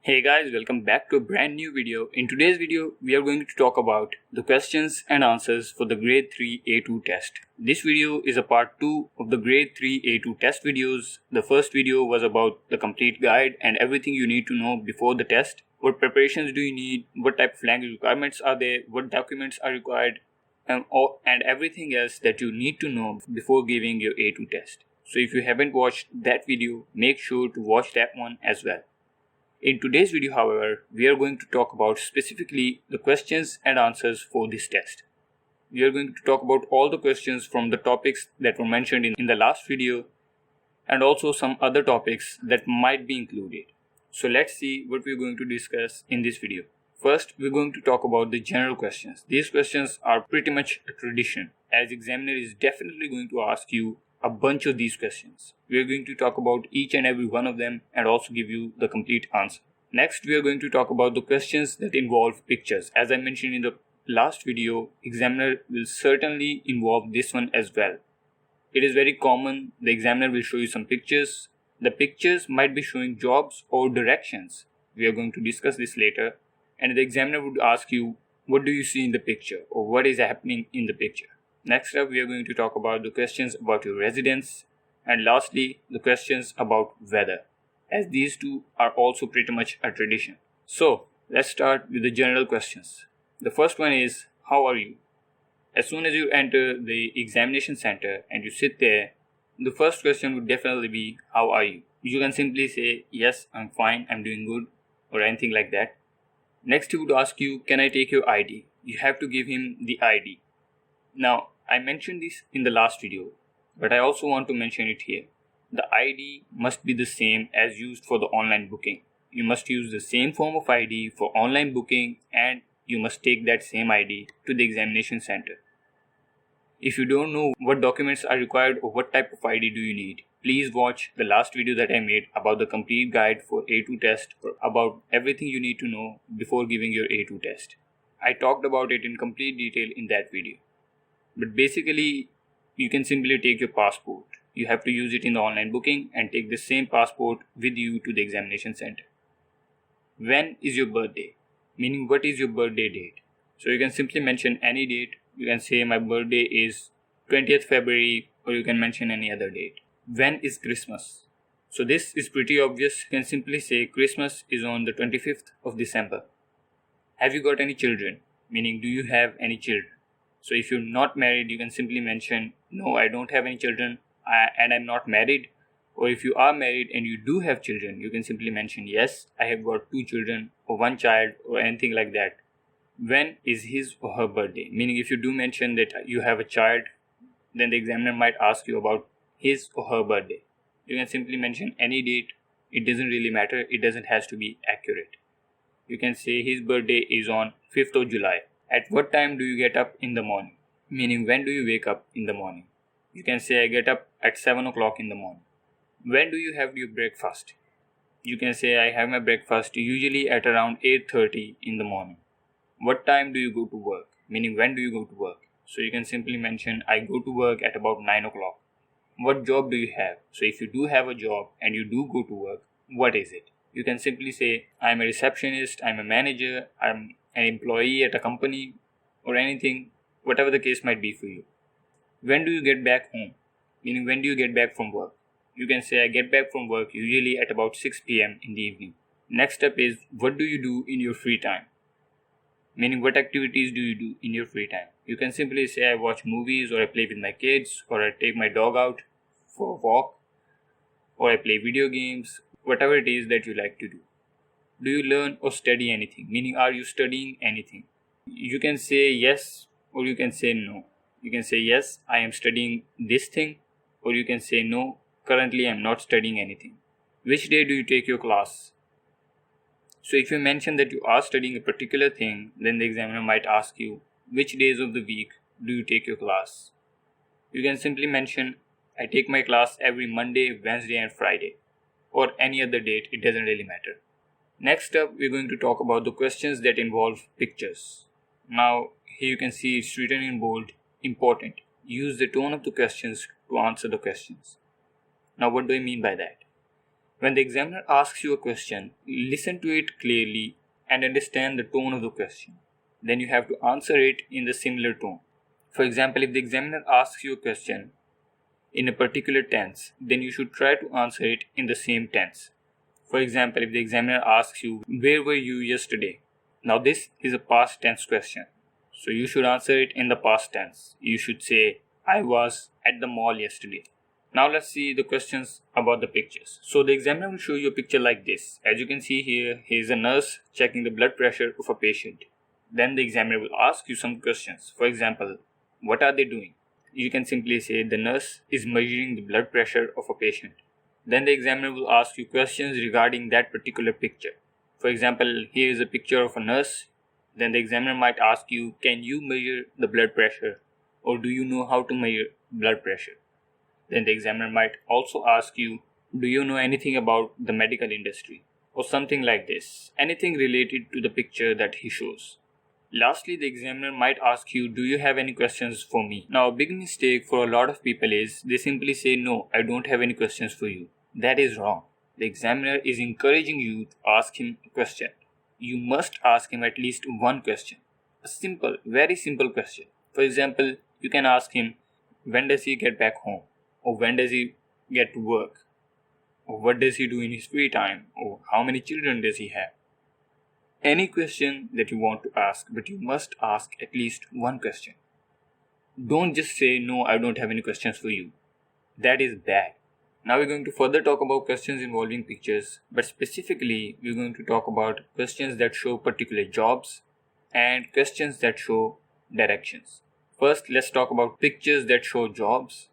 Hey guys, welcome back to a brand new video. In today's video, we are going to talk about the questions and answers for the grade 3 A2 test. This video is a part 2 of the grade 3 A2 test videos. The first video was about the complete guide and everything you need to know before the test. What preparations do you need? What type of language requirements are there? What documents are required? And everything else that you need to know before giving your A2 test. So if you haven't watched that video, make sure to watch that one as well. In today's video, however, we are going to talk about specifically the questions and answers for this test. We are going to talk about all the questions from the topics that were mentioned in the last video and also some other topics that might be included. So let's see what we're going to discuss in this video. First, we're going to talk about the general questions. These questions are pretty much a tradition, as examiner is definitely going to ask you a bunch of these questions. We are going to talk about each and every one of them and also give you the complete answer. Next, we are going to talk about the questions that involve pictures. As I mentioned in the last video, examiner will certainly involve this one as well. It is very common. The examiner will show you some pictures. The pictures might be showing jobs or directions. We are going to discuss this later. And the examiner would ask you, what do you see in the picture or what is happening in the picture? Next up, we are going to talk about the questions about your residence, and lastly, the questions about weather, as these two are also pretty much a tradition. So, let's start with the general questions. The first one is, how are you? As soon as you enter the examination center and you sit there, the first question would definitely be, how are you? You can simply say, yes, I'm fine, I'm doing good, or anything like that. Next, he would ask you, can I take your ID? You have to give him the ID. Now, I mentioned this in the last video, but I also want to mention it here. The ID must be the same as used for the online booking. You must use the same form of ID for online booking and you must take that same ID to the examination center. If you don't know what documents are required or what type of ID do you need, please watch the last video that I made about the complete guide for A2 test, about everything you need to know before giving your A2 test. I talked about it in complete detail in that video. But basically, you can simply take your passport. You have to use it in the online booking and take the same passport with you to the examination center. When is your birthday? Meaning, what is your birthday date? So you can simply mention any date. You can say my birthday is 20th February, or you can mention any other date. When is Christmas? So this is pretty obvious. You can simply say Christmas is on the 25th of December. Have you got any children? Meaning, do you have any children? So if you're not married, you can simply mention, no, I don't have any children and I'm not married. Or if you are married and you do have children, you can simply mention, yes, I have got 2 children or 1 child or anything like that. When is his or her birthday? Meaning if you do mention that you have a child, then the examiner might ask you about his or her birthday. You can simply mention any date. It doesn't really matter. It doesn't have to be accurate. You can say his birthday is on 5th of July. At what time do you get up in the morning? Meaning, when do you wake up in the morning? You can say, I get up at 7 o'clock in the morning. When do you have your breakfast? You can say, I have my breakfast usually at around 8:30 in the morning. What time do you go to work? Meaning, when do you go to work? So you can simply mention, I go to work at about 9 o'clock. What job do you have? So if you do have a job and you do go to work, what is it? You can simply say, I'm a receptionist, I'm a manager, I'm an employee at a company, or anything, whatever the case might be for you. When do you get back home? Meaning, when do you get back from work? You can say, I get back from work usually at about 6 p.m. in the evening. Next up is, what do you do in your free time? Meaning, what activities do you do in your free time? You can simply say, I watch movies, or I play with my kids, or I take my dog out for a walk, or I play video games, whatever it is that you like to do. Do you learn or study anything? Meaning, are you studying anything? You can say yes or you can say no. You can say yes, I am studying this thing, or you can say no, currently I am not studying anything. Which day do you take your class? So if you mention that you are studying a particular thing, then the examiner might ask you, which days of the week do you take your class? You can simply mention, I take my class every Monday, Wednesday and Friday, or any other date, it doesn't really matter. Next up, we're going to talk about the questions that involve pictures. Now, here you can see it's written in bold, important. Use the tone of the questions to answer the questions. Now, what do I mean by that? When the examiner asks you a question, listen to it clearly and understand the tone of the question. Then you have to answer it in the similar tone. For example, if the examiner asks you a question in a particular tense, then you should try to answer it in the same tense. For example, if the examiner asks you, "Where were you yesterday?" Now this is a past tense question. So you should answer it in the past tense. You should say, "I was at the mall yesterday." Now let's see the questions about the pictures. So the examiner will show you a picture like this. As you can see here, is a nurse checking the blood pressure of a patient. Then the examiner will ask you some questions. For example, what are they doing? You can simply say the nurse is measuring the blood pressure of a patient. Then the examiner will ask you questions regarding that particular picture. For example, here is a picture of a nurse. Then the examiner might ask you, can you measure the blood pressure? Or do you know how to measure blood pressure? Then the examiner might also ask you, do you know anything about the medical industry? Or something like this. Anything related to the picture that he shows. Lastly, the examiner might ask you, do you have any questions for me? Now, a big mistake for a lot of people is they simply say, no, I don't have any questions for you. That is wrong. The examiner is encouraging you to ask him a question. You must ask him at least one question. A simple, very simple question. For example, you can ask him, when does he get back home? Or when does he get to work? Or what does he do in his free time? Or how many children does he have? Any question that you want to ask, but you must ask at least one question. Don't just say, no, I don't have any questions for you. That is bad. Now we're going to further talk about questions involving pictures, but specifically we're going to talk about questions that show particular jobs and questions that show directions. First, let's talk about pictures that show jobs.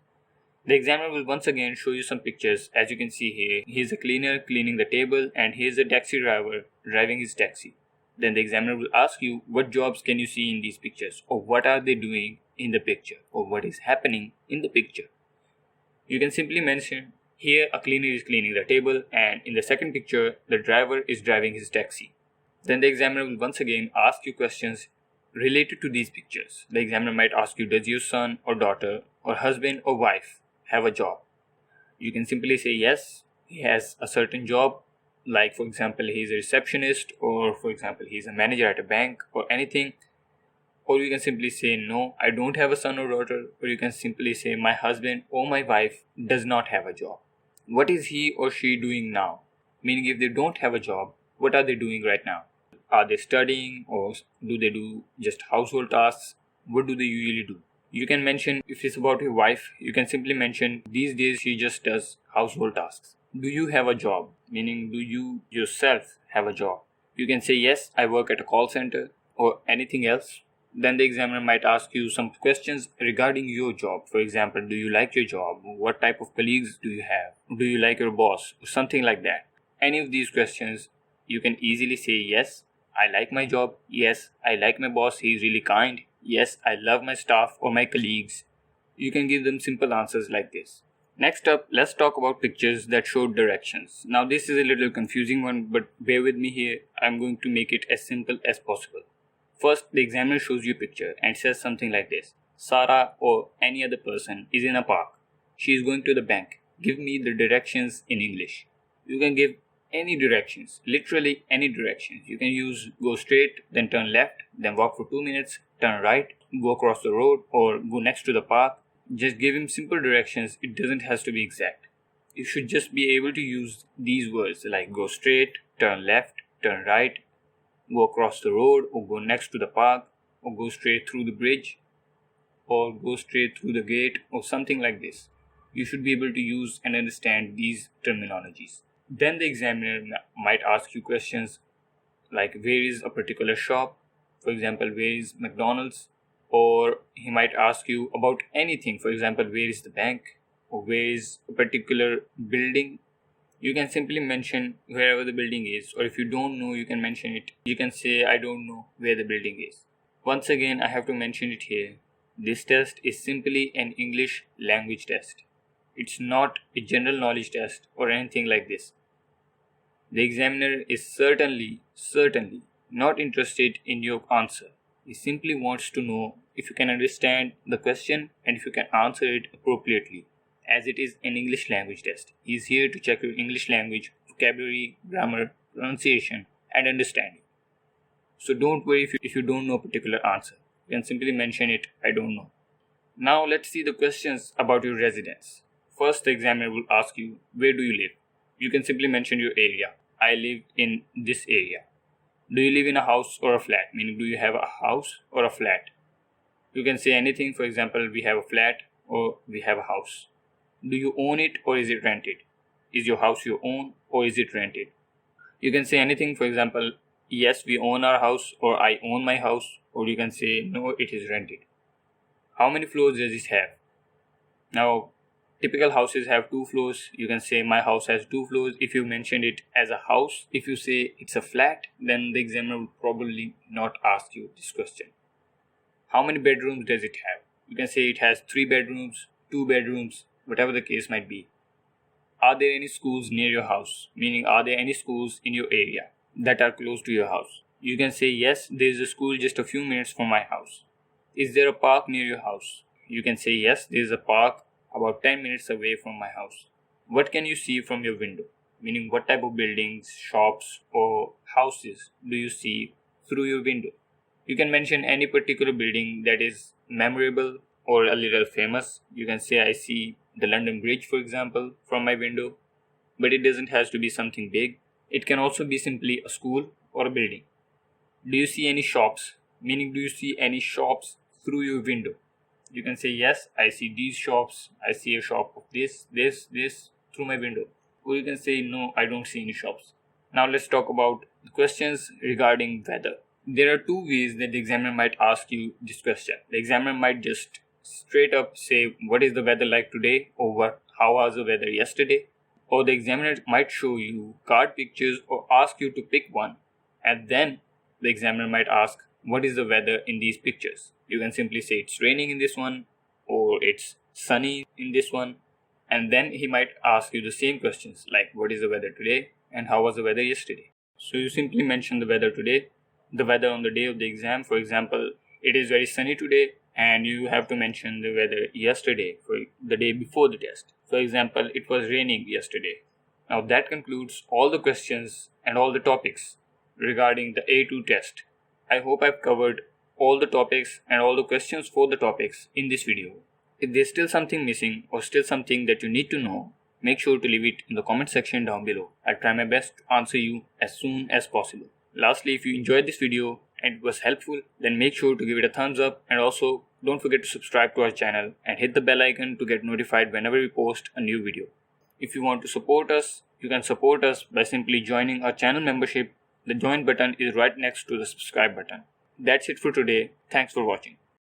The examiner will once again show you some pictures. As you can see here, here's a cleaner cleaning the table and here's a taxi driver driving his taxi. Then the examiner will ask you, what jobs can you see in these pictures, or what are they doing in the picture, or what is happening in the picture. You can simply mention, here a cleaner is cleaning the table and in the second picture the driver is driving his taxi. Then the examiner will once again ask you questions related to these pictures. The examiner might ask you, does your son or daughter or husband or wife have a job? You can simply say yes, he has a certain job, like for example he's a receptionist, or for example he's a manager at a bank or anything. Or you can simply say, no, I don't have a son or daughter. Or you can simply say, my husband or my wife does not have a job. What is he or she doing now? Meaning, if they don't have a job, what are they doing right now? Are they studying, or do they do just household tasks? What do they usually do? You can mention, if it's about your wife, you can simply mention, these days she just does household tasks. Do you have a job? Meaning, do you yourself have a job? You can say, yes, I work at a call center, or anything else. Then the examiner might ask you some questions regarding your job. For example, do you like your job? What type of colleagues do you have? Do you like your boss? Or something like that. Any of these questions, you can easily say, yes, I like my job. Yes, I like my boss. He is really kind. Yes, I love my staff or my colleagues. You can give them simple answers like this. Next up, let's talk about pictures that show directions. Now this is a little confusing one, but bear with me here. I'm going to make it as simple as possible. First, the examiner shows you a picture and says something like this. Sarah or any other person is in a park. She is going to the bank. Give me the directions in English. You can give any directions, literally any directions. You can use go straight, then turn left, then walk for 2 minutes, turn right, go across the road, or go next to the park. Just give him simple directions. It doesn't have to be exact. You should just be able to use these words like go straight, turn left, turn right, go across the road, or go next to the park, or go straight through the bridge, or go straight through the gate, or something like this. You should be able to use and understand these terminologies. Then the examiner might ask you questions like where is a particular shop, for example, where is McDonald's, or he might ask you about anything, for example, where is the bank, or where is a particular building. You can simply mention wherever the building is, or if you don't know, you can mention it. You can say, I don't know where the building is. Once again, I have to mention it here. This test is simply an English language test. It's not a general knowledge test or anything like this. The examiner is certainly not interested in your answer. He simply wants to know if you can understand the question and if you can answer it appropriately, as it is an English language test. He is here to check your English language vocabulary, grammar, pronunciation, and understanding. So don't worry if you don't know a particular answer. You can simply mention it, I don't know. Now let's see the questions about your residence. First, the examiner will ask you, where do you live? You can simply mention your area. I live in this area. Do you live in a house or a flat? Meaning, do you have a house or a flat? You can say anything. For example, we have a flat or we have a house. Do you own it or is it rented? Is your house your own or is it rented? You can say anything. For example, yes, we own our house, or I own my house, or you can say no, it is rented. How many floors does it have? Now, typical houses have 2 floors. You can say my house has 2 floors. If you mentioned it as a house, if you say it's a flat, then the examiner will probably not ask you this question. How many bedrooms does it have? You can say it has 3 bedrooms, 2 bedrooms, whatever the case might be. Are there any schools near your house? Meaning, are there any schools in your area that are close to your house? You can say yes, there is a school just a few minutes from my house. Is there a park near your house? You can say yes, there is a park about 10 minutes away from my house. What can you see from your window? Meaning, what type of buildings, shops, or houses do you see through your window? You can mention any particular building that is memorable or a little famous. You can say I see the London Bridge, for example, from my window, but it doesn't have to be something big. It can also be simply a school or a building. Do you see any shops? Meaning, do you see any shops through your window? You can say yes, I see these shops. I see a shop of this through my window. Or you can say no, I don't see any shops. Now let's talk about the questions regarding weather. There are 2 ways that the examiner might ask you this question. The examiner might just straight up say, what is the weather like today, or how was the weather yesterday? Or the examiner might show you card pictures or ask you to pick one, and then the examiner might ask, what is the weather in these pictures? You can simply say it's raining in this one, or it's sunny in this one, and then he might ask you the same questions like, what is the weather today and how was the weather yesterday? So you simply mention the weather today, the weather on the day of the exam. For example, it is very sunny today, and you have to mention the weather yesterday, for the day before the test. For example, it was raining yesterday. Now that concludes all the questions and all the topics regarding the A2 test. I hope I've covered all the topics and all the questions for the topics in this video. If there's still something missing or still something that you need to know, make sure to leave it in the comment section down below. I'll try my best to answer you as soon as possible. Lastly, if you enjoyed this video and it was helpful, then make sure to give it a thumbs up, and also don't forget to subscribe to our channel and hit the bell icon to get notified whenever we post a new video. If you want to support us, you can support us by simply joining our channel membership. The join button is right next to the subscribe button. That's it for today. Thanks for watching.